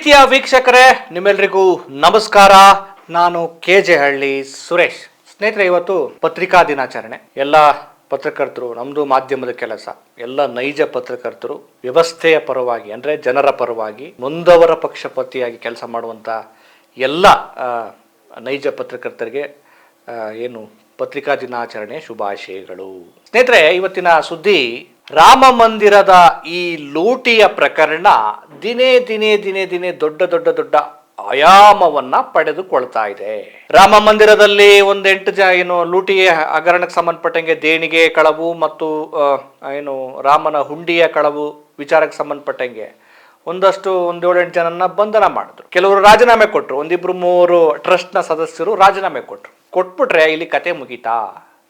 ಪ್ರೀತಿಯ ವೀಕ್ಷಕರೇ, ನಿಮ್ಮೆಲ್ಲರಿಗೂ ನಮಸ್ಕಾರ. ನಾನು KJ ಹಳ್ಳಿ ಸುರೇಶ್. ಸ್ನೇಹಿತರೆ, ಇವತ್ತು ಪತ್ರಿಕಾ ದಿನಾಚರಣೆ. ಎಲ್ಲ ಪತ್ರಕರ್ತರು, ನಮ್ಮದು ಮಾಧ್ಯಮದ ಕೆಲಸ, ಎಲ್ಲ ನೈಜ ಪತ್ರಕರ್ತರು ವ್ಯವಸ್ಥೆಯ ಪರವಾಗಿ ಅಂದರೆ ಜನರ ಪರವಾಗಿ ನೊಂದವರ ಪಕ್ಷಪಾತಿಯಾಗಿ ಕೆಲಸ ಮಾಡುವಂಥ ಎಲ್ಲ ನೈಜ ಪತ್ರಕರ್ತರಿಗೆ ಏನು ಪತ್ರಿಕಾ ದಿನಾಚರಣೆ ಶುಭಾಶಯಗಳು. ಸ್ನೇಹಿತರೆ, ಇವತ್ತಿನ ಸುದ್ದಿ ರಾಮ ಮಂದಿರದ ಈ ಲೂಟಿಯ ಪ್ರಕರಣ ದಿನೇ ದಿನೇ ದಿನೇ ದಿನೇ ದೊಡ್ಡ ಆಯಾಮವನ್ನ ಪಡೆದುಕೊಳ್ತಾ ಇದೆ. ರಾಮ ಮಂದಿರದಲ್ಲಿ ಒಂದು 8 ಏನು ಲೂಟಿ ಹಗರಣಕ್ಕೆ ಸಂಬಂಧಪಟ್ಟಂಗೆ ದೇಣಿಗೆ ಕಳವು ಮತ್ತು ಏನು ರಾಮನ ಹುಂಡಿಯ ಕಳವು ವಿಚಾರಕ್ಕೆ ಸಂಬಂಧಪಟ್ಟಂಗೆ ಒಂದು 7-8 ಜನನ್ನ ಬಂಧನ ಮಾಡಿದ್ರು. ಕೆಲವರು ರಾಜೀನಾಮೆ ಕೊಟ್ಟರು. 1-2-3 ಟ್ರಸ್ಟ್ನ ಸದಸ್ಯರು ರಾಜೀನಾಮೆ ಕೊಟ್ಬಿಟ್ರೆ ಇಲ್ಲಿ ಕತೆ ಮುಗೀತಾ?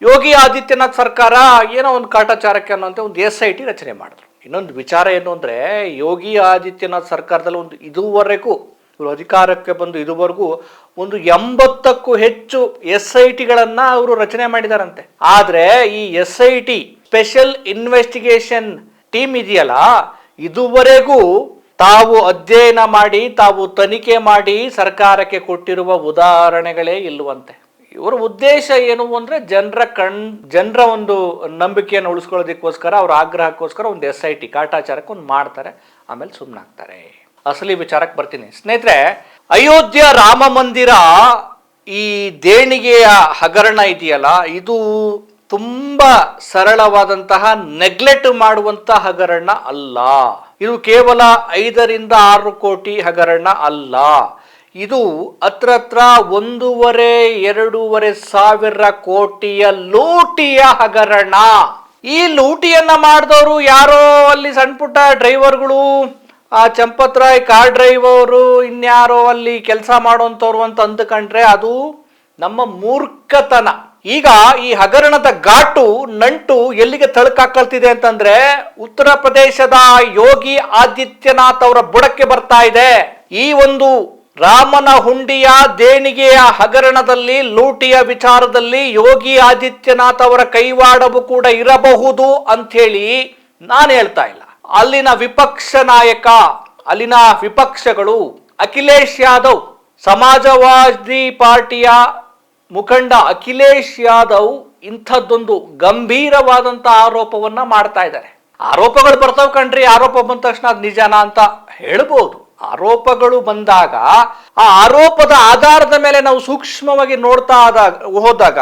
ಯೋಗಿ ಆದಿತ್ಯನಾಥ್ ಸರ್ಕಾರ ಏನೋ ಒಂದು ಕಾಟಾಚಾರಕ್ಕೆ ಅನ್ನೋಂಥ ಒಂದು SIT ರಚನೆ ಮಾಡಿದ್ರು. ಇನ್ನೊಂದು ವಿಚಾರ ಏನು ಅಂದರೆ, ಯೋಗಿ ಆದಿತ್ಯನಾಥ್ ಸರ್ಕಾರದಲ್ಲಿ ಇದುವರೆಗೂ ಇವರು ಅಧಿಕಾರಕ್ಕೆ ಬಂದು ಇದುವರೆಗೂ 80ಕ್ಕೂ ಹೆಚ್ಚು SITಗಳನ್ನು ಅವರು ರಚನೆ ಮಾಡಿದಾರಂತೆ. ಆದರೆ ಈ SIT ಸ್ಪೆಷಲ್ ಇನ್ವೆಸ್ಟಿಗೇಷನ್ ಟೀಮ್ ಇದೆಯಲ್ಲ, ಇದುವರೆಗೂ ತಾವು ಅಧ್ಯಯನ ಮಾಡಿ ತಾವು ತನಿಖೆ ಮಾಡಿ ಸರ್ಕಾರಕ್ಕೆ ಕೊಟ್ಟಿರುವ ಉದಾಹರಣೆಗಳೇ ಇಲ್ಲವಂತೆ. ಇವರ ಉದ್ದೇಶ ಏನು ಅಂದರೆ ಜನರ ಒಂದು ನಂಬಿಕೆಯನ್ನು ಉಳಿಸ್ಕೊಳ್ಳೋದಕ್ಕೋಸ್ಕರ, ಅವ್ರ ಆಗ್ರಹಕ್ಕೋಸ್ಕರ ಒಂದು SIT ಕಾಟಾಚಾರಕ್ಕೆ ಒಂದು ಮಾಡ್ತಾರೆ, ಆಮೇಲೆ ಸುಮ್ಮನಾಗ್ತಾರೆ. ಅಸಲಿ ವಿಚಾರಕ್ಕೆ ಬರ್ತೀನಿ ಸ್ನೇಹಿತರೆ. ಅಯೋಧ್ಯ ರಾಮ ಮಂದಿರ ಈ ದೇಣಿಗೆಯ ಹಗರಣ ಇದೆಯಲ್ಲ, ಇದು ತುಂಬಾ ಸರಳವಾದಂತಹ ನೆಗ್ಲೆಕ್ಟ್ ಮಾಡುವಂತಹ ಹಗರಣ ಅಲ್ಲ. ಇದು ಕೇವಲ 5-6 ಕೋಟಿ ಹಗರಣ ಅಲ್ಲ. ಇದು ಹತ್ರ 1.5-2 ಸಾವಿರ ಕೋಟಿಯ ಲೂಟಿಯ ಹಗರಣ. ಈ ಲೂಟಿಯನ್ನ ಮಾಡಿದವರು ಯಾರೋ ಅಲ್ಲಿ ಸಣ್ಣ ಪುಟ್ಟ ಡ್ರೈವರ್ಗಳು, ಆ ಚಂಪತ್ ರಾಯ್ ಕಾರ್ ಡ್ರೈವರು, ಇನ್ಯಾರೋ ಅಲ್ಲಿ ಕೆಲಸ ಮಾಡೋಂಥವ್ರು ಅಂತ ಅಂದುಕೊಂಡ್ರೆ ಅದು ನಮ್ಮ ಮೂರ್ಖತನ. ಈಗ ಈ ಹಗರಣದ ಘಾಟು ನಂಟು ಎಲ್ಲಿಗೆ ತಳುಕಾಕಲ್ತಿದೆ ಅಂತಂದ್ರೆ, ಉತ್ತರ ಪ್ರದೇಶದ ಯೋಗಿ ಆದಿತ್ಯನಾಥ್ ಅವರ ಬುಡಕ್ಕೆ ಬರ್ತಾ ಇದೆ. ಈ ಒಂದು ರಾಮನ ಹುಂಡಿಯ ದೇಣಿಗೆಯ ಹಗರಣದಲ್ಲಿ, ಲೂಟಿಯ ವಿಚಾರದಲ್ಲಿ ಯೋಗಿ ಆದಿತ್ಯನಾಥ್ ಅವರ ಕೈವಾಡವು ಕೂಡ ಇರಬಹುದು ಅಂಥೇಳಿ ನಾನು ಹೇಳ್ತಾ ಇಲ್ಲ. ಅಲ್ಲಿನ ವಿಪಕ್ಷ ನಾಯಕ, ಅಲ್ಲಿನ ವಿಪಕ್ಷಗಳು, ಅಖಿಲೇಶ್ ಯಾದವ್, ಸಮಾಜವಾದಿ ಪಾರ್ಟಿಯ ಮುಖಂಡ ಅಖಿಲೇಶ್ ಯಾದವ್ ಇಂಥದ್ದೊಂದು ಗಂಭೀರವಾದಂಥ ಆರೋಪವನ್ನ ಮಾಡ್ತಾ ಇದ್ದಾರೆ. ಆರೋಪಗಳು ಬರ್ತಾವ್ ಕಣ್ರಿ. ಆರೋಪ ಬಂದ ತಕ್ಷಣ ಅದು ನಿಜನಾ ಅಂತ ಹೇಳ್ಬೋದು. ಆರೋಪಗಳು ಬಂದಾಗ ಆ ಆರೋಪದ ಆಧಾರದ ಮೇಲೆ ನಾವು ಸೂಕ್ಷ್ಮವಾಗಿ ನೋಡ್ತಾ ಹೋದಾಗ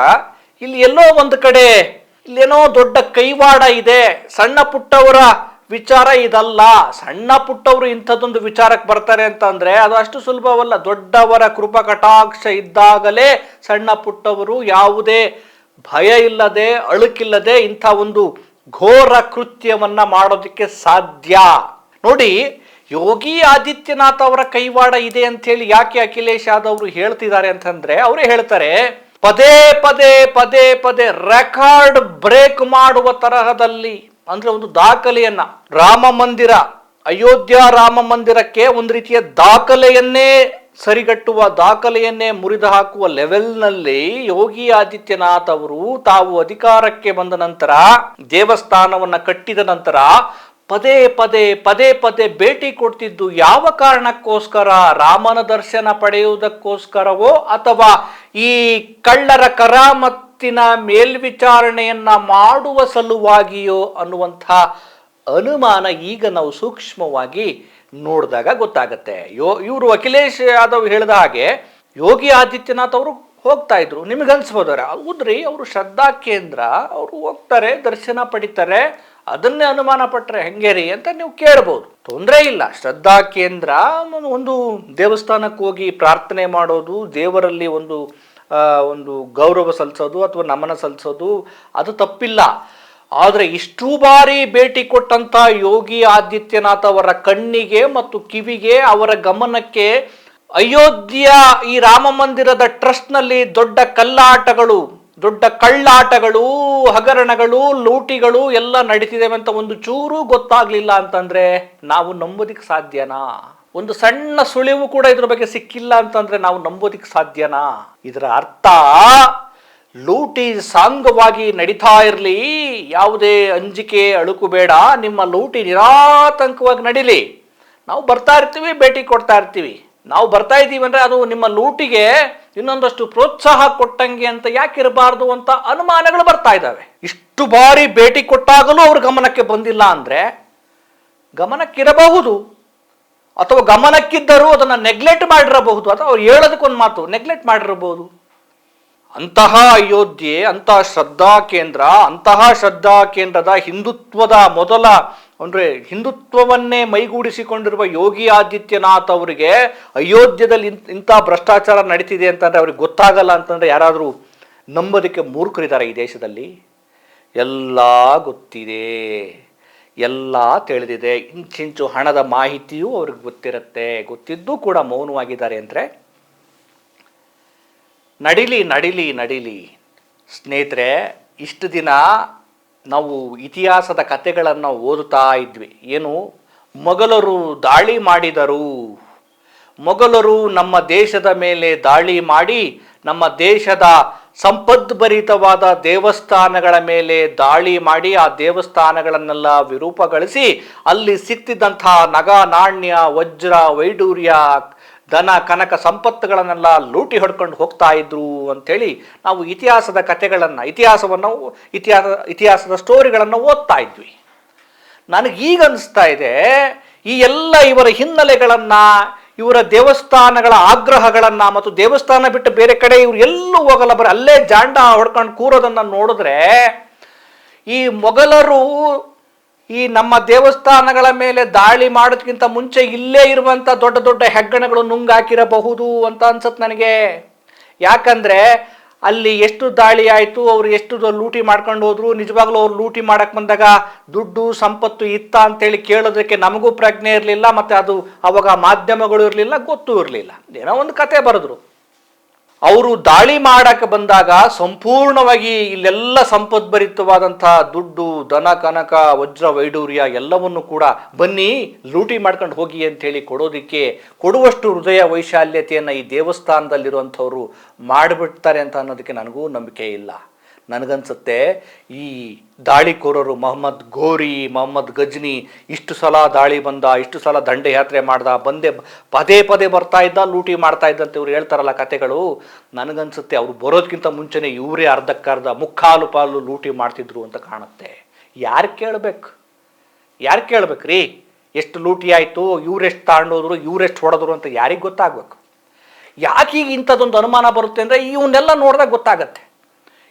ಇಲ್ಲಿ ಎಲ್ಲೋ ಒಂದು ಕಡೆ ಇಲ್ಲೇನೋ ದೊಡ್ಡ ಕೈವಾಡ ಇದೆ. ಸಣ್ಣ ಪುಟ್ಟವರ ವಿಚಾರ ಇದಲ್ಲ. ಸಣ್ಣ ಪುಟ್ಟವರು ಇಂಥದ್ದೊಂದು ವಿಚಾರಕ್ಕೆ ಬರ್ತಾರೆ ಅಂತಂದ್ರೆ ಅದು ಅಷ್ಟು ಸುಲಭವಲ್ಲ. ದೊಡ್ಡವರ ಕೃಪಾ ಕಟಾಕ್ಷ ಇದ್ದಾಗಲೇ ಸಣ್ಣ ಪುಟ್ಟವರು ಯಾವುದೇ ಭಯ ಇಲ್ಲದೆ, ಅಳುಕಿಲ್ಲದೆ ಇಂಥ ಒಂದು ಘೋರ ಕೃತ್ಯವನ್ನ ಮಾಡೋದಕ್ಕೆ ಸಾಧ್ಯ. ನೋಡಿ, ಯೋಗಿ ಆದಿತ್ಯನಾಥ್ ಅವರ ಕೈವಾಡ ಇದೆ ಅಂತ ಹೇಳಿ ಯಾಕೆ ಅಖಿಲೇಶ್ ಯಾದವ್ ಅವರು ಹೇಳ್ತಿದ್ದಾರೆ ಅಂತಂದ್ರೆ, ಅವರೇ ಹೇಳ್ತಾರೆ, ಪದೇ ಪದೇ ರೆಕಾರ್ಡ್ ಬ್ರೇಕ್ ಮಾಡುವ ತರಹದಲ್ಲಿ, ಅಂದ್ರೆ ಒಂದು ದಾಖಲೆಯನ್ನ, ರಾಮ ಮಂದಿರ, ಅಯೋಧ್ಯ ರಾಮ ಮಂದಿರಕ್ಕೆ ಒಂದು ರೀತಿಯ ದಾಖಲೆಯನ್ನೇ ಸರಿಗಟ್ಟುವ, ದಾಖಲೆಯನ್ನೇ ಮುರಿದು ಹಾಕುವ ಲೆವೆಲ್ನಲ್ಲಿ ಯೋಗಿ ಆದಿತ್ಯನಾಥ್ ಅವರು ತಾವು ಅಧಿಕಾರಕ್ಕೆ ಬಂದ ನಂತರ, ದೇವಸ್ಥಾನವನ್ನ ಕಟ್ಟಿದ ನಂತರ ಪದೇ ಭೇಟಿ ಕೊಡ್ತಿದ್ದು ಯಾವ ಕಾರಣಕ್ಕೋಸ್ಕರ? ರಾಮನ ದರ್ಶನ ಪಡೆಯುವುದಕ್ಕೋಸ್ಕರವೋ ಅಥವಾ ಈ ಕಳ್ಳರ ಕರಾಮತ್ತಿನ ಮೇಲ್ವಿಚಾರಣೆಯನ್ನ ಮಾಡುವ ಸಲುವಾಗಿಯೋ ಅನ್ನುವಂಥ ಅನುಮಾನ ಈಗ ನಾವು ಸೂಕ್ಷ್ಮವಾಗಿ ನೋಡಿದಾಗ ಗೊತ್ತಾಗತ್ತೆ. ಇವರು ಅಖಿಲೇಶ್ ಯಾದವ್ ಹೇಳಿದ ಹಾಗೆ ಯೋಗಿ ಆದಿತ್ಯನಾಥ್ ಅವರು ಹೋಗ್ತಾ ಇದ್ರು. ನಿಮಗನ್ಸ್ಬೋದಾರೆ, ಹೌದ್ರಿ, ಅವರು ಶ್ರದ್ಧಾ ಕೇಂದ್ರ, ಅವರು ಹೋಗ್ತಾರೆ, ದರ್ಶನ ಪಡಿತಾರೆ, ಅದನ್ನೇ ಅನುಮಾನ ಪಟ್ರೆ ಹೆಂಗೆ ರೀ ಅಂತ ನೀವು ಕೇಳ್ಬೋದು. ತೊಂದರೆ ಇಲ್ಲ. ಶ್ರದ್ಧಾ ಕೇಂದ್ರ ಒಂದು ದೇವಸ್ಥಾನಕ್ಕೆ ಹೋಗಿ ಪ್ರಾರ್ಥನೆ ಮಾಡೋದು, ದೇವರಲ್ಲಿ ಒಂದು ಗೌರವ ಸಲ್ಲಿಸೋದು ಅಥವಾ ನಮನ ಸಲ್ಲಿಸೋದು, ಅದು ತಪ್ಪಿಲ್ಲ. ಆದರೆ ಇಷ್ಟು ಬಾರಿ ಭೇಟಿ ಕೊಟ್ಟಂತ ಯೋಗಿ ಆದಿತ್ಯನಾಥ್ ಅವರ ಕಣ್ಣಿಗೆ ಮತ್ತು ಕಿವಿಗೆ, ಅವರ ಗಮನಕ್ಕೆ ಅಯೋಧ್ಯ ಈ ರಾಮ ಮಂದಿರದ ಟ್ರಸ್ಟ್ನಲ್ಲಿ ದೊಡ್ಡ ಕಳ್ಳಾಟಗಳು, ಹಗರಣಗಳು, ಲೂಟಿಗಳು ಎಲ್ಲ ನಡೀತಿದ್ದೇವೆ ಅಂತ ಒಂದು ಚೂರು ಗೊತ್ತಾಗ್ಲಿಲ್ಲ ಅಂತಂದ್ರೆ ನಾವು ನಂಬೋದಿಕ್ ಸಾಧ್ಯನಾ? ಒಂದು ಸಣ್ಣ ಸುಳಿವು ಕೂಡ ಇದ್ರ ಬಗ್ಗೆ ಸಿಕ್ಕಿಲ್ಲ ಅಂತಂದ್ರೆ ನಾವು ನಂಬೋದಿಕ್ ಸಾಧ್ಯನಾ? ಇದರ ಅರ್ಥ ಲೂಟಿ ಸಾಂಗವಾಗಿ ನಡೀತಾ ಇರಲಿ, ಯಾವುದೇ ಅಂಜಿಕೆ ಅಳುಕು ಬೇಡ, ನಿಮ್ಮ ಲೂಟಿ ನಿರಾತಂಕವಾಗಿ ನಡೀಲಿ, ನಾವು ಬರ್ತಾ ಇರ್ತೀವಿ, ಭೇಟಿ ಕೊಡ್ತಾ ಇರ್ತೀವಿ. ನಾವು ಬರ್ತಾ ಇದ್ದೀವಿ ಅಂದರೆ ಅದು ನಿಮ್ಮ ಲೂಟಿಗೆ ಇನ್ನೊಂದಷ್ಟು ಪ್ರೋತ್ಸಾಹ ಕೊಟ್ಟಂಗೆ ಅಂತ ಯಾಕಿರಬಾರ್ದು ಅಂತ ಅನುಮಾನಗಳು ಬರ್ತಾ ಇದ್ದಾವೆ. ಇಷ್ಟು ಬಾರಿ ಭೇಟಿ ಕೊಟ್ಟಾಗಲೂ ಅವ್ರ ಗಮನಕ್ಕೆ ಬಂದಿಲ್ಲ ಅಂದರೆ ಗಮನಕ್ಕಿರಬಹುದು, ಅಥವಾ ಗಮನಕ್ಕಿದ್ದರೂ ಅದನ್ನು ನೆಗ್ಲೆಕ್ಟ್ ಮಾಡಿರಬಹುದು, ಅಥವಾ ಅವ್ರು ಹೇಳೋದಕ್ಕೊಂದು ಮಾತು ನೆಗ್ಲೆಕ್ಟ್ ಮಾಡಿರಬಹುದು. ಅಂತಹ ಅಯೋಧ್ಯೆ, ಅಂತಹ ಶ್ರದ್ಧಾ ಕೇಂದ್ರದ ಹಿಂದುತ್ವದ ಮೊದಲ ಅಂದರೆ ಹಿಂದುತ್ವವನ್ನೇ ಮೈಗೂಡಿಸಿಕೊಂಡಿರುವ ಯೋಗಿ ಆದಿತ್ಯನಾಥ್ ಅವರಿಗೆ ಅಯೋಧ್ಯೆಯಲ್ಲಿ ಇಂಥ ಭ್ರಷ್ಟಾಚಾರ ನಡೀತಿದೆ ಅಂತಂದರೆ ಅವ್ರಿಗೆ ಗೊತ್ತಾಗಲ್ಲ ಅಂತಂದರೆ ಯಾರಾದರೂ ನಂಬೋದಕ್ಕೆ ಮೂರ್ಖರಿದ್ದಾರೆ ಈ ದೇಶದಲ್ಲಿ? ಎಲ್ಲ ಗೊತ್ತಿದೆ, ಎಲ್ಲ ತಿಳಿದಿದೆ. ಇಂಚಿಂಚು ಹಣದ ಮಾಹಿತಿಯೂ ಅವ್ರಿಗೆ ಗೊತ್ತಿರುತ್ತೆ. ಗೊತ್ತಿದ್ದೂ ಕೂಡ ಮೌನವಾಗಿದ್ದಾರೆ ಅಂದರೆ ನಡಿಲಿ ಸ್ನೇಹಿತರೆ. ಇಷ್ಟು ದಿನ ನಾವು ಇತಿಹಾಸದ ಕಥೆಗಳನ್ನು ಓದುತ್ತಾ ಇದ್ವಿ. ಏನು, ಮೊಘಲರು ದಾಳಿ ಮಾಡಿದರು, ಮೊಘಲರು ನಮ್ಮ ದೇಶದ ಮೇಲೆ ದಾಳಿ ಮಾಡಿ ನಮ್ಮ ದೇಶದ ಸಂಪದ್ಭರಿತವಾದ ದೇವಸ್ಥಾನಗಳ ಮೇಲೆ ದಾಳಿ ಮಾಡಿ ಆ ದೇವಸ್ಥಾನಗಳನ್ನೆಲ್ಲ ವಿರೂಪಗೊಳಿಸಿ ಅಲ್ಲಿ ಸಿಕ್ತಿದ್ದಂತಹ ನಗ ನಾಣ್ಯ ವಜ್ರ ವೈಡೂರ್ಯ ಧನ ಕನಕ ಸಂಪತ್ತುಗಳನ್ನೆಲ್ಲ ಲೂಟಿ ಹೊಡ್ಕೊಂಡು ಹೋಗ್ತಾ ಇದ್ರು ಅಂಥೇಳಿ ನಾವು ಇತಿಹಾಸದ ಕಥೆಗಳನ್ನು ಇತಿಹಾಸದ ಸ್ಟೋರಿಗಳನ್ನು ಓದ್ತಾ ಇದ್ವಿ. ನನಗೀಗ ಅನಿಸ್ತಾ ಇದೆ, ಈ ಎಲ್ಲ ಇವರ ಹಿನ್ನೆಲೆಗಳನ್ನು, ಇವರ ದೇವಸ್ಥಾನಗಳ ಆಗ್ರಹಗಳನ್ನು ಮತ್ತು ದೇವಸ್ಥಾನ ಬಿಟ್ಟು ಬೇರೆ ಕಡೆ ಇವರು ಎಲ್ಲೂ ಹೋಗಲ್ಲ, ಬರೀ ಅಲ್ಲೇ ಜಾಂಡ ಹೊಡ್ಕೊಂಡು ಕೂರೋದನ್ನು ನೋಡಿದ್ರೆ ಈ ಮೊಘಲರು ಈ ನಮ್ಮ ದೇವಸ್ಥಾನಗಳ ಮೇಲೆ ದಾಳಿ ಮಾಡೋದಕ್ಕಿಂತ ಮುಂಚೆ ಇಲ್ಲೇ ಇರುವಂಥ ದೊಡ್ಡ ದೊಡ್ಡ ಹೆಗ್ಗಣಗಳು ನುಂಗಾಕಿರಬಹುದು ಅಂತ ಅನ್ಸತ್ತೆ ನನಗೆ. ಯಾಕಂದರೆ ಅಲ್ಲಿ ಎಷ್ಟು ದಾಳಿ ಆಯಿತು, ಅವರು ಎಷ್ಟು ಲೂಟಿ ಮಾಡ್ಕೊಂಡು ಹೋದ್ರು, ನಿಜವಾಗ್ಲೂ ಅವ್ರು ಲೂಟಿ ಮಾಡಕ್ಕೆ ಬಂದಾಗ ದುಡ್ಡು ಸಂಪತ್ತು ಇತ್ತ ಅಂತೇಳಿ ಕೇಳೋದಕ್ಕೆ ನಮಗೂ ಪ್ರಜ್ಞೆ ಇರಲಿಲ್ಲ, ಮತ್ತು ಅದು ಅವಾಗ ಮಾಧ್ಯಮಗಳು ಇರಲಿಲ್ಲ, ಗೊತ್ತೂ ಇರಲಿಲ್ಲ. ಏನೋ ಒಂದು ಕತೆ ಬರೆದ್ರು. ಅವರು ದಾಳಿ ಮಾಡಕ್ಕೆ ಬಂದಾಗ ಸಂಪೂರ್ಣವಾಗಿ ಇಲ್ಲೆಲ್ಲ ಸಂಪದ್ಭರಿತವಾದಂಥ ದುಡ್ಡು ಧನ ಕನಕ ವಜ್ರ ವೈಡೂರ್ಯ ಎಲ್ಲವನ್ನು ಕೂಡ ಬನ್ನಿ ಲೂಟಿ ಮಾಡ್ಕೊಂಡು ಹೋಗಿ ಅಂಥೇಳಿ ಕೊಡುವಷ್ಟು ಹೃದಯ ವೈಶಾಲ್ಯತೆಯನ್ನು ಈ ದೇವಸ್ಥಾನದಲ್ಲಿರುವಂಥವ್ರು ಮಾಡಿಬಿಡ್ತಾರೆ ಅಂತ ಅನ್ನೋದಕ್ಕೆ ನನಗೂ ನಂಬಿಕೆ ಇಲ್ಲ. ನನಗನ್ಸುತ್ತೆ ಈ ದಾಳಿಕೋರರು ಮೊಹಮ್ಮದ್ ಘೋರಿ, ಮೊಹಮ್ಮದ್ ಗಜ್ನಿ ಇಷ್ಟು ಸಲ ದಾಳಿ ಬಂದ, ಇಷ್ಟು ಸಲ ದಂಡಯಾತ್ರೆ ಮಾಡ್ದ, ಪದೇ ಪದೇ ಬರ್ತಾ ಇದ್ದ, ಲೂಟಿ ಮಾಡ್ತಾ ಇದ್ದಂತ ಇವ್ರು ಹೇಳ್ತಾರಲ್ಲ ಕತೆಗಳು, ನನಗನ್ಸುತ್ತೆ ಅವ್ರು ಬರೋದಕ್ಕಿಂತ ಮುಂಚೆನೇ ಇವರೇ ಅರ್ಧಕ್ಕರ್ಧ ಮುಕ್ಕಾಲು ಪಾಲು ಲೂಟಿ ಮಾಡ್ತಿದ್ರು ಅಂತ ಕಾಣುತ್ತೆ. ಯಾರು ಕೇಳ್ಬೇಕ್ರಿ? ಎಷ್ಟು ಲೂಟಿ ಆಯಿತು, ಇವರೆಷ್ಟು ತಾಂಡೋದ್ರು, ಇವರೆಷ್ಟು ಹೊಡೆದ್ರು ಅಂತ ಯಾರಿಗೆ ಗೊತ್ತಾಗಬೇಕು? ಯಾಕೆ ಈಗ ಇಂಥದ್ದೊಂದು ಅನುಮಾನ ಬರುತ್ತೆ ಅಂದರೆ ಇವನ್ನೆಲ್ಲ ನೋಡಿದಾಗ ಗೊತ್ತಾಗತ್ತೆ.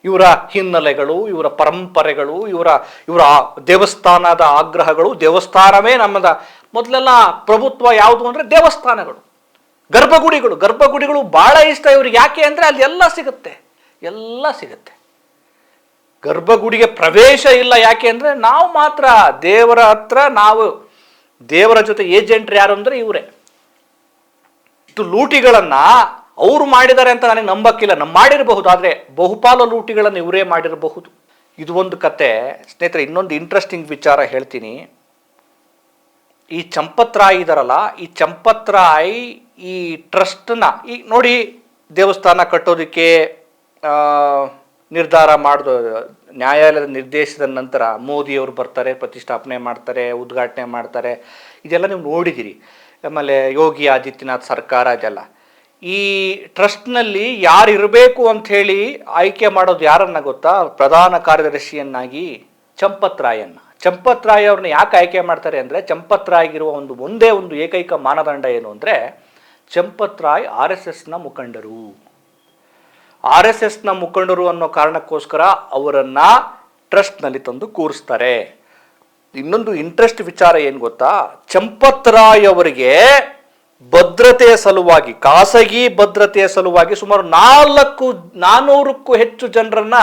ಇವರ ಹಿನ್ನೆಲೆಗಳು, ಇವರ ಪರಂಪರೆಗಳು, ಇವರ ದೇವಸ್ಥಾನದ ಆಗ್ರಹಗಳು. ದೇವಸ್ಥಾನವೇ ನಮ್ಮದ ಮೊದಲೆಲ್ಲ ಪ್ರಭುತ್ವ ಯಾವುದು ಅಂದರೆ ದೇವಸ್ಥಾನಗಳು, ಗರ್ಭಗುಡಿಗಳು ಭಾಳ ಇಷ್ಟ ಇವ್ರಿಗೆ. ಯಾಕೆ ಅಂದರೆ ಅಲ್ಲಿ ಎಲ್ಲ ಸಿಗುತ್ತೆ. ಗರ್ಭಗುಡಿಗೆ ಪ್ರವೇಶ ಇಲ್ಲ. ಯಾಕೆ ಅಂದರೆ ನಾವು ಮಾತ್ರ ದೇವರ ಹತ್ರ, ನಾವು ದೇವರ ಜೊತೆ ಏಜೆಂಟ್ರು ಯಾರು ಅಂದರೆ ಇವರೇ. ಇಷ್ಟು ಲೂಟಿಗಳನ್ನು ಅವರು ಮಾಡಿದ್ದಾರೆ ಅಂತ ನನಗೆ ನಂಬಕ್ಕಿಲ್ಲ. ಮಾಡಿರಬಹುದು, ಆದರೆ ಬಹುಪಾಲು ಲೂಟಿಗಳನ್ನು ಇವರೇ ಮಾಡಿರಬಹುದು. ಇದು ಒಂದು ಕತೆ ಸ್ನೇಹಿತರೆ. ಇನ್ನೊಂದು ಇಂಟ್ರೆಸ್ಟಿಂಗ್ ವಿಚಾರ ಹೇಳ್ತೀನಿ. ಈ ಚಂಪತ್ ರಾಯ್ ಇದಾರಲ್ಲ, ಈ ಚಂಪತ್ ರಾಯ್ ಈ ಟ್ರಸ್ಟ್ನ ಈ ನೋಡಿ ದೇವಸ್ಥಾನ ಕಟ್ಟೋದಕ್ಕೆ ನಿರ್ಧಾರ ಮಾಡಿದ ನ್ಯಾಯಾಲಯದ ನಿರ್ದೇಶದ ನಂತರ ಮೋದಿಯವರು ಬರ್ತಾರೆ, ಪ್ರತಿಷ್ಠಾಪನೆ ಮಾಡ್ತಾರೆ, ಉದ್ಘಾಟನೆ ಮಾಡ್ತಾರೆ. ಇದೆಲ್ಲ ನೀವು ನೋಡಿದ್ದೀರಿ. ಆಮೇಲೆ ಯೋಗಿ ಆದಿತ್ಯನಾಥ್ ಸರ್ಕಾರ ಇದೆಲ್ಲ. ಈ ಟ್ರಸ್ಟ್ನಲ್ಲಿ ಯಾರು ಇರಬೇಕು ಅಂಥೇಳಿ ಆಯ್ಕೆ ಮಾಡೋದು ಯಾರನ್ನ ಗೊತ್ತಾ? ಪ್ರಧಾನ ಕಾರ್ಯದರ್ಶಿಯನ್ನಾಗಿ ಚಂಪತ್ ರಾಯ್ ಅವ್ರನ್ನ ಯಾಕೆ ಆಯ್ಕೆ ಮಾಡ್ತಾರೆ ಅಂದರೆ, ಚಂಪತ್ ರಾಯ್ಗಿರುವ ಒಂದೇ ಒಂದು ಏಕೈಕ ಮಾನದಂಡ ಏನು ಅಂದರೆ, ಚಂಪತ್ ರಾಯ್ RSSನ ಮುಖಂಡರು ಅನ್ನೋ ಕಾರಣಕ್ಕೋಸ್ಕರ ಅವರನ್ನು ಟ್ರಸ್ಟ್ನಲ್ಲಿ ತಂದು ಕೂರಿಸ್ತಾರೆ. ಇನ್ನೊಂದು ಇಂಟ್ರೆಸ್ಟ್ ವಿಚಾರ ಏನು ಗೊತ್ತಾ? ಚಂಪತ್ ರಾಯ್ ಅವರಿಗೆ ಭದ್ರತೆಯ ಸಲುವಾಗಿ, ಖಾಸಗಿ ಭದ್ರತೆಯ ಸಲುವಾಗಿ ಸುಮಾರು 400ಕ್ಕೂ ಹೆಚ್ಚು ಜನರನ್ನ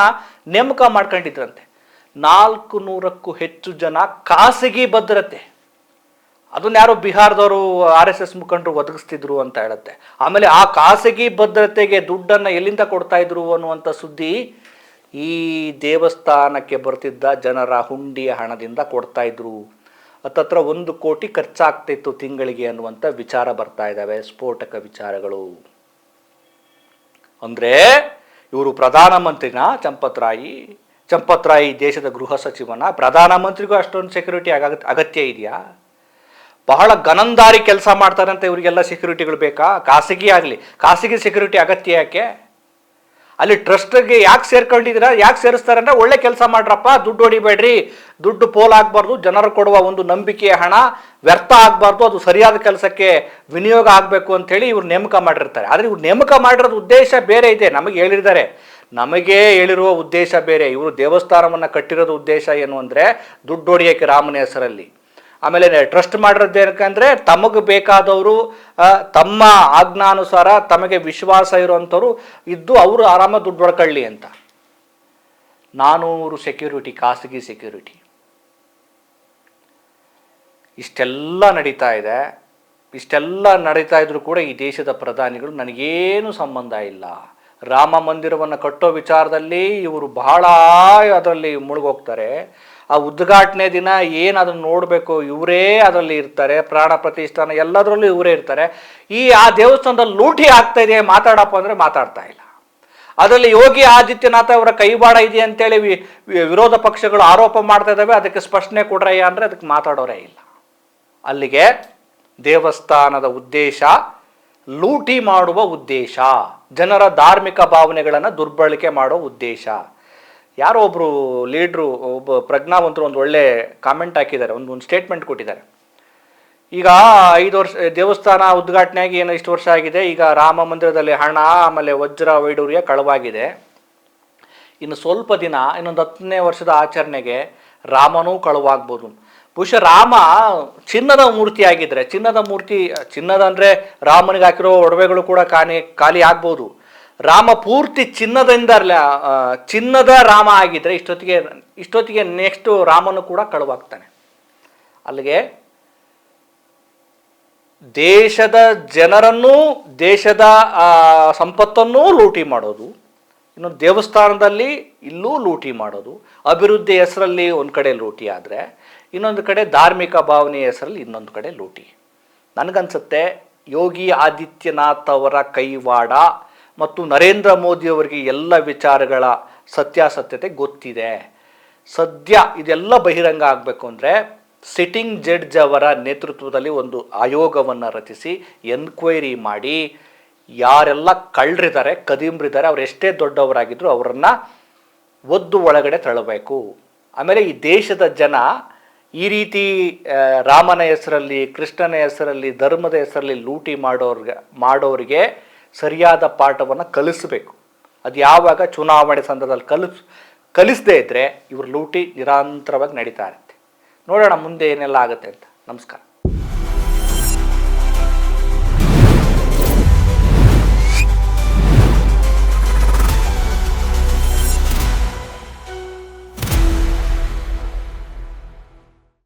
ನೇಮಕ ಮಾಡ್ಕೊಂಡಿದ್ರಂತೆ. 400ಕ್ಕೂ ಹೆಚ್ಚು ಜನ ಖಾಸಗಿ ಭದ್ರತೆ. ಅದನ್ನ ಯಾರೋ ಬಿಹಾರದವರು RSS ಮುಖಂಡರು ಒದಗಿಸ್ತಿದ್ರು ಅಂತ ಹೇಳುತ್ತೆ. ಆಮೇಲೆ ಆ ಖಾಸಗಿ ಭದ್ರತೆಗೆ ದುಡ್ಡನ್ನು ಎಲ್ಲಿಂದ ಕೊಡ್ತಾ ಇದ್ರು ಅನ್ನುವಂಥ ಸುದ್ದಿ ಈ ದೇವಸ್ಥಾನಕ್ಕೆ ಬರ್ತಿದ್ದ ಜನರ ಹುಂಡಿಯ ಹಣದಿಂದ ಕೊಡ್ತಾ ಇದ್ರು. ಹತ್ತತ್ರ 1 ಕೋಟಿ ಖರ್ಚಾಗ್ತಿತ್ತು ತಿಂಗಳಿಗೆ ಅನ್ನುವಂಥ ವಿಚಾರ ಬರ್ತಾ ಇದ್ದಾವೆ, ಸ್ಫೋಟಕ ವಿಚಾರಗಳು. ಅಂದರೆ ಇವರು ಪ್ರಧಾನಮಂತ್ರಿನ ಚಂಪತ್ ರಾಯ್ ದೇಶದ ಗೃಹ ಸಚಿವನ, ಪ್ರಧಾನಮಂತ್ರಿಗೂ ಅಷ್ಟೊಂದು ಸೆಕ್ಯೂರಿಟಿ ಅಗತ್ಯ ಇದೆಯಾ? ಬಹಳ ಗನಂದಾರಿ ಕೆಲಸ ಮಾಡ್ತಾರೆ ಅಂತ ಇವರಿಗೆಲ್ಲ ಸೆಕ್ಯೂರಿಟಿಗಳು ಬೇಕಾ? ಖಾಸಗಿ ಸೆಕ್ಯೂರಿಟಿ ಅಗತ್ಯ ಯಾಕೆ? ಅಲ್ಲಿ ಟ್ರಸ್ಟ್ಗೆ ಯಾಕೆ ಸೇರ್ಕೊಂಡಿದ್ದೀರಾ, ಯಾಕೆ ಸೇರಿಸ್ತಾರೆ ಅಂದರೆ ಒಳ್ಳೆ ಕೆಲಸ ಮಾಡ್ರಪ್ಪ, ದುಡ್ಡು ಹೊಡಿಬೇಡ್ರಿ, ದುಡ್ಡು ಪೋಲ್ ಆಗಬಾರ್ದು, ಜನರು ಕೊಡುವ ಒಂದು ನಂಬಿಕೆಯ ಹಣ ವ್ಯರ್ಥ ಆಗಬಾರ್ದು, ಅದು ಸರಿಯಾದ ಕೆಲಸಕ್ಕೆ ವಿನಿಯೋಗ ಆಗಬೇಕು ಅಂಥೇಳಿ ಇವ್ರು ನೇಮಕ ಮಾಡಿರ್ತಾರೆ. ಆದರೆ ಇವ್ರು ನೇಮಕ ಮಾಡಿರೋದು ಉದ್ದೇಶ ಬೇರೆ ಇದೆ, ನಮಗೆ ಹೇಳಿರುವ ಉದ್ದೇಶ ಬೇರೆ. ಇವರು ದೇವಸ್ಥಾನವನ್ನು ಕಟ್ಟಿರೋದು ಉದ್ದೇಶ ಏನು ಅಂದರೆ ದುಡ್ಡು ಹೊಡಿಯೋಕ್ಕೆ ರಾಮನ ಹೆಸರಲ್ಲಿ. ಆಮೇಲೆ ಟ್ರಸ್ಟ್ ಮಾಡಿರೋದು ಏನಕ್ಕಂದರೆ ತಮಗೆ ಬೇಕಾದವರು ತಮ್ಮ ಆಜ್ಞಾನುಸಾರ ತಮಗೆ ವಿಶ್ವಾಸ ಇರುವಂಥವ್ರು ಇದ್ದು ಅವರು ಆರಾಮಾಗಿ ದುಡ್ಡು ಹೊಡ್ಕೊಳ್ಳಿ ಅಂತ. 400 ಸೆಕ್ಯೂರಿಟಿ, ಖಾಸಗಿ ಸೆಕ್ಯೂರಿಟಿ, ಇಷ್ಟೆಲ್ಲ ನಡೀತಾ ಇದೆ. ಇಷ್ಟೆಲ್ಲ ನಡೀತಾ ಇದ್ರೂ ಕೂಡ ಈ ದೇಶದ ಪ್ರಧಾನಿಗಳು ನನಗೇನು ಸಂಬಂಧ ಇಲ್ಲ, ರಾಮ ಮಂದಿರವನ್ನು ಕಟ್ಟೋ ವಿಚಾರದಲ್ಲಿ ಇವರು ಬಹಳ ಅದರಲ್ಲಿ ಮುಳುಗೋಗ್ತಾರೆ. ಆ ಉದ್ಘಾಟನೆ ದಿನ ಏನು ಅದನ್ನು ನೋಡಬೇಕು, ಇವರೇ ಅದರಲ್ಲಿ ಇರ್ತಾರೆ, ಪ್ರಾಣ ಪ್ರತಿಷ್ಠಾನ ಎಲ್ಲದರಲ್ಲೂ ಇವರೇ ಇರ್ತಾರೆ. ಆ ದೇವಸ್ಥಾನದಲ್ಲಿ ಲೂಟಿ ಆಗ್ತಾ ಇದೆ ಮಾತಾಡಪ್ಪ ಅಂದರೆ ಮಾತಾಡ್ತಾ ಇಲ್ಲ. ಅದರಲ್ಲಿ ಯೋಗಿ ಆದಿತ್ಯನಾಥ್ ಅವರ ಕೈವಾಡ ಇದೆ ಅಂತೇಳಿ ವಿರೋಧ ಪಕ್ಷಗಳು ಆರೋಪ ಮಾಡ್ತಾ ಇದ್ದಾವೆ. ಅದಕ್ಕೆ ಸ್ಪಷ್ಟನೆ ಕೊಡ್ರಯ್ಯ ಅಂದರೆ ಅದಕ್ಕೆ ಮಾತಾಡೋರೇ ಇಲ್ಲ. ಅಲ್ಲಿಗೆ ದೇವಸ್ಥಾನದ ಉದ್ದೇಶ ಲೂಟಿ ಮಾಡುವ ಉದ್ದೇಶ, ಜನರ ಧಾರ್ಮಿಕ ಭಾವನೆಗಳನ್ನು ದುರ್ಬಳಕೆ ಮಾಡೋ ಉದ್ದೇಶ. ಯಾರೋ ಒಬ್ಬರು ಲೀಡ್ರು, ಒಬ್ಬ ಪ್ರಜ್ಞಾವಂತರು ಒಂದು ಒಳ್ಳೆ ಕಾಮೆಂಟ್ ಹಾಕಿದ್ದಾರೆ, ಒಂದು ಸ್ಟೇಟ್ಮೆಂಟ್ ಕೊಟ್ಟಿದ್ದಾರೆ. ಈಗ 5 ವರ್ಷ ದೇವಸ್ಥಾನ ಉದ್ಘಾಟನೆಯಾಗಿ ಏನೋ ಇಷ್ಟು ವರ್ಷ ಆಗಿದೆ, ಈಗ ರಾಮ ಮಂದಿರದಲ್ಲಿ ಹಣ ಆಮೇಲೆ ವಜ್ರ ವೈಡೂರ್ಯ ಕಳವಾಗಿದೆ. ಇನ್ನು ಸ್ವಲ್ಪ ದಿನ, ಇನ್ನೊಂದು 10ನೇ ವರ್ಷದ ಆಚರಣೆಗೆ ರಾಮನೂ ಕಳವಾಗ್ಬೋದು. ಬಹುಶಃ ರಾಮ ಚಿನ್ನದ ಮೂರ್ತಿ ಆಗಿದ್ರೆ, ಚಿನ್ನದ ಅಂದರೆ ರಾಮನಿಗೆ ಹಾಕಿರೋ ಒಡವೆಗಳು ಕೂಡ ಖಾಲಿ ಆಗ್ಬೋದು. ರಾಮ ಪೂರ್ತಿ ಚಿನ್ನದ ರಾಮ ಆಗಿದ್ರೆ ಇಷ್ಟೊತ್ತಿಗೆ ನೆಕ್ಸ್ಟ್ ರಾಮನು ಕೂಡ ಕಳುವಾಗ್ತಾನೆ. ಅಲ್ಲಿಗೆ ದೇಶದ ಜನರನ್ನೂ ದೇಶದ ಸಂಪತ್ತನ್ನೂ ಲೂಟಿ ಮಾಡೋದು, ಇನ್ನು ದೇವಸ್ಥಾನದಲ್ಲಿ ಇಲ್ಲೂ ಲೂಟಿ ಮಾಡೋದು, ಅಭಿವೃದ್ಧಿ ಹೆಸರಲ್ಲಿ ಒಂದು ಕಡೆ ಲೂಟಿ ಆದರೆ ಇನ್ನೊಂದು ಕಡೆ ಧಾರ್ಮಿಕ ಭಾವನೆಯ ಹೆಸರಲ್ಲಿ ಇನ್ನೊಂದು ಕಡೆ ಲೂಟಿ. ನನಗನ್ಸುತ್ತೆ ಯೋಗಿ ಆದಿತ್ಯನಾಥ್ ಅವರ ಕೈವಾಡ ಮತ್ತು ನರೇಂದ್ರ ಮೋದಿಯವರಿಗೆ ಎಲ್ಲ ವಿಚಾರಗಳ ಸತ್ಯಾಸತ್ಯತೆ ಗೊತ್ತಿದೆ. ಸದ್ಯ ಇದೆಲ್ಲ ಬಹಿರಂಗ ಆಗಬೇಕು ಅಂದರೆ ಸಿಟ್ಟಿಂಗ್ ಜಡ್ಜ್ ಅವರ ನೇತೃತ್ವದಲ್ಲಿ ಒಂದು ಆಯೋಗವನ್ನು ರಚಿಸಿ ಎನ್ಕ್ವೈರಿ ಮಾಡಿ ಯಾರೆಲ್ಲ ಕಳ್ಳರಿದ್ದಾರೆ, ಕದಿಮ್ರಿದ್ದಾರೆ, ಅವ್ರು ಎಷ್ಟೇ ದೊಡ್ಡವರಾಗಿದ್ದರೂ ಅವರನ್ನು ಒಳಗಡೆ ತಳ್ಳಬೇಕು. ಆಮೇಲೆ ಈ ದೇಶದ ಜನ ಈ ರೀತಿ ರಾಮನ ಹೆಸರಲ್ಲಿ, ಕೃಷ್ಣನ ಹೆಸರಲ್ಲಿ, ಧರ್ಮದ ಹೆಸರಲ್ಲಿ ಲೂಟಿ ಮಾಡೋರಿಗೆ ಸರಿಯಾದ ಪಾಠವನ್ನು ಕಲಿಸಬೇಕು. ಅದು ಯಾವಾಗ ಚುನಾವಣೆ ಸಂದರ್ಭದಲ್ಲಿ ಕಲಿಸದೇ ಇದ್ದರೆ ಇವ್ರ ಲೂಟಿ ನಿರಂತರವಾಗಿ ನಡೀತಾ ಇರುತ್ತೆ. ನೋಡೋಣ ಮುಂದೆ ಏನೆಲ್ಲ ಆಗುತ್ತೆ ಅಂತ. ನಮಸ್ಕಾರ.